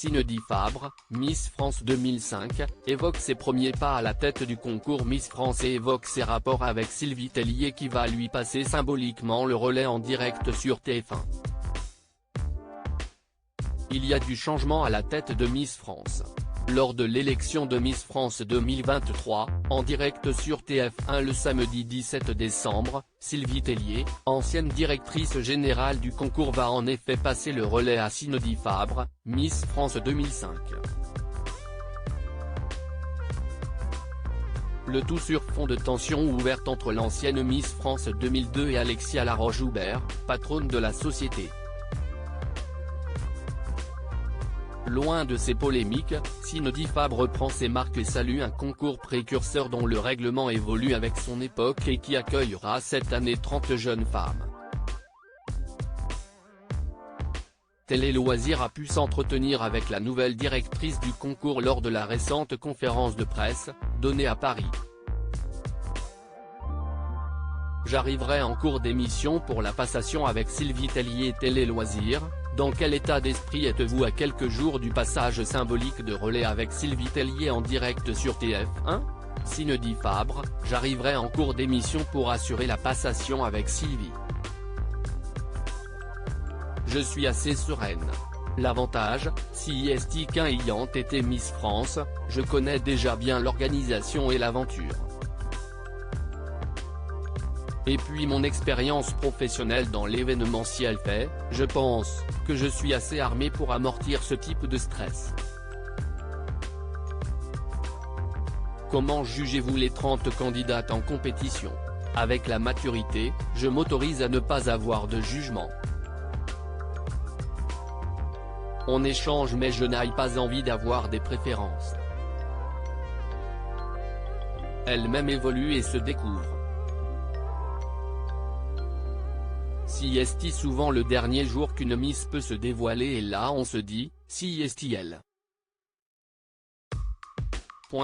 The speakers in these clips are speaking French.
Cindy Fabre, Miss France 2005, évoque ses premiers pas à la tête du concours Miss France et évoque ses rapports avec Sylvie Tellier qui va lui passer symboliquement le relais en direct sur TF1. Il y a du changement à la tête de Miss France. Lors de l'élection de Miss France 2023, en direct sur TF1 le samedi 17 décembre, Sylvie Tellier, ancienne directrice générale du concours va en effet passer le relais à Cindy Fabre, Miss France 2005. Le tout sur fond de tensions ouvertes entre l'ancienne Miss France 2002 et Alexia Laroche-Joubert, patronne de la société. Loin de ces polémiques, Cindy Fabre prend ses marques et salue un concours précurseur dont le règlement évolue avec son époque et qui accueillera cette année 30 jeunes femmes. Télé Loisirs a pu s'entretenir avec la nouvelle directrice du concours lors de la récente conférence de presse, donnée à Paris. J'arriverai en cours d'émission pour la passation avec Sylvie Tellier. Télé Loisirs, dans quel état d'esprit êtes-vous à quelques jours du passage symbolique de relais avec Sylvie Tellier en direct sur TF1 ? Cindy Fabre, j'arriverai en cours d'émission pour assurer la passation avec Sylvie. Je suis assez sereine. L'avantage, si qu'ayant été Miss France, je connais déjà bien l'organisation et l'aventure. Et puis mon expérience professionnelle dans l'événementiel fait, je pense, que je suis assez armé pour amortir ce type de stress. Comment jugez-vous les 30 candidates en compétition ? Avec la maturité, je m'autorise à ne pas avoir de jugement. On échange mais je n'ai pas envie d'avoir des préférences. Elle-même évolue et se découvre. Si est souvent le dernier jour qu'une Miss peut se dévoiler et là on se dit, si est elle.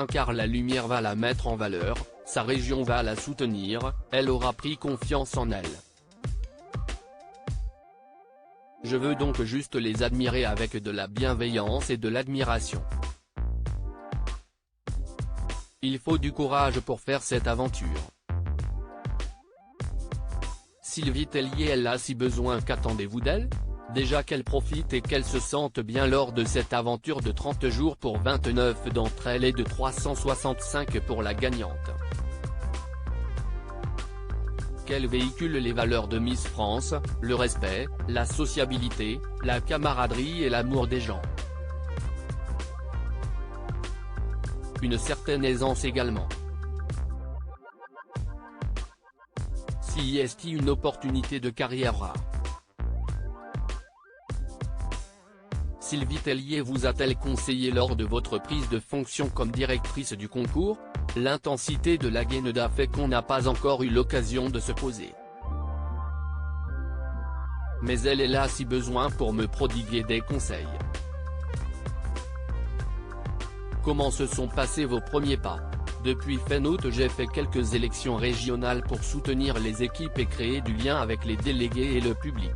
Car la lumière va la mettre en valeur, sa région va la soutenir, elle aura pris confiance en elle. Je veux donc juste les admirer avec de la bienveillance et de l'admiration. Il faut du courage pour faire cette aventure. Sylvie Tellier elle a si besoin, qu'attendez-vous d'elle ? Déjà qu'elle profite et qu'elle se sente bien lors de cette aventure de 30 jours pour 29 d'entre elles et de 365 pour la gagnante. Qu'elle véhicule les valeurs de Miss France, le respect, la sociabilité, la camaraderie et l'amour des gens. Une certaine aisance également. Si est une opportunité de carrière rare. Sylvie Tellier vous a-t-elle conseillé lors de votre prise de fonction comme directrice du concours ? L'intensité de la gaine a fait qu'on n'a pas encore eu l'occasion de se poser. Mais elle est là si besoin pour me prodiguer des conseils. Comment se sont passés vos premiers pas ? Depuis fin août j'ai fait quelques élections régionales pour soutenir les équipes et créer du lien avec les délégués et le public.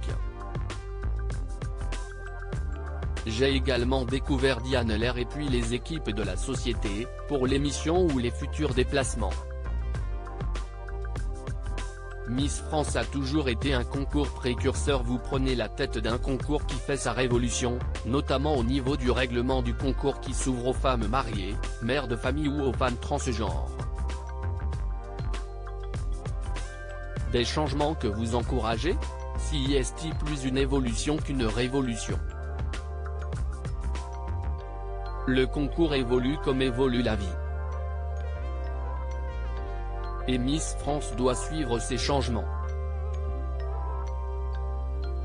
J'ai également découvert Diane Lair et puis les équipes de la société, pour l'émission ou les futurs déplacements. Miss France a toujours été un concours précurseur. Vous prenez la tête d'un concours qui fait sa révolution, notamment au niveau du règlement du concours qui s'ouvre aux femmes mariées, mères de famille ou aux femmes transgenres. Des changements que vous encouragez ? Si est plus une évolution qu'une révolution. Le concours évolue comme évolue la vie. Et Miss France doit suivre ces changements.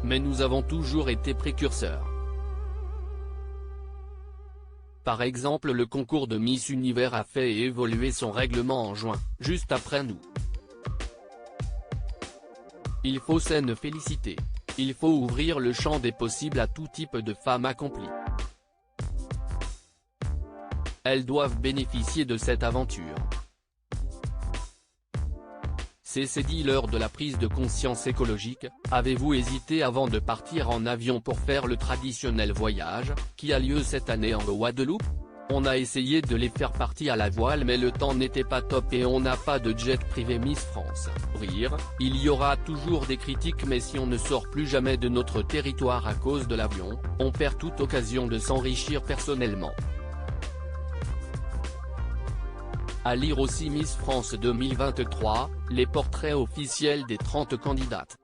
Mais nous avons toujours été précurseurs. Par exemple, le concours de Miss Univers a fait évoluer son règlement en juin, juste après nous. Il faut s'en féliciter. Il faut ouvrir le champ des possibles à tout type de femmes accomplies. Elles doivent bénéficier de cette aventure. s'est dit lors de la prise de conscience écologique. Avez-vous hésité avant de partir en avion pour faire le traditionnel voyage, qui a lieu cette année en Guadeloupe? On a essayé de les faire partir à la voile mais le temps n'était pas top et on n'a pas de jet privé Miss France. Rire, il y aura toujours des critiques mais si on ne sort plus jamais de notre territoire à cause de l'avion, on perd toute occasion de s'enrichir personnellement. À lire aussi Miss France 2023, les portraits officiels des 30 candidates.